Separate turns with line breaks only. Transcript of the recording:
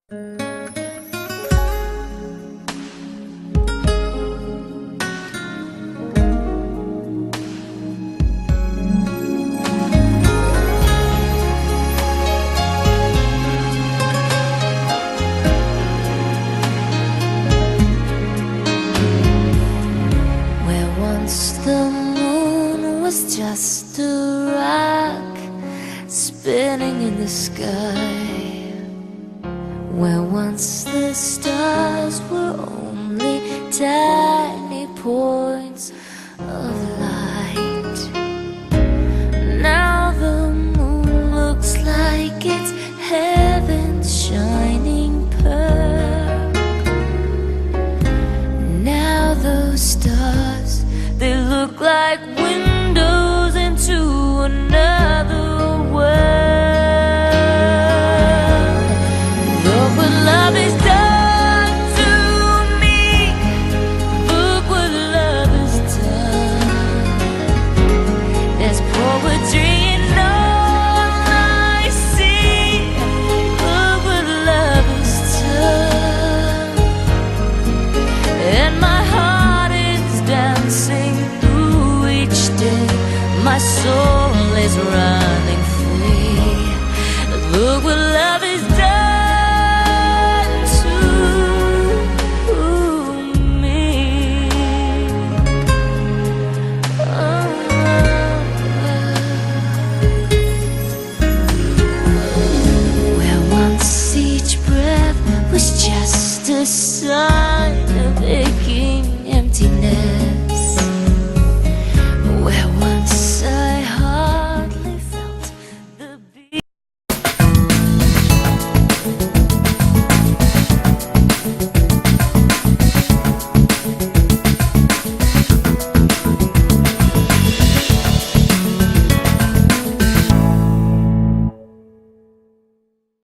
Where once the moon was just a rock spinning in the sky, where once the stars were only tiny points of light, now the moon looks like it's heaven's shining pearl. Now those stars, they look like windows into another world. Look what love is doing.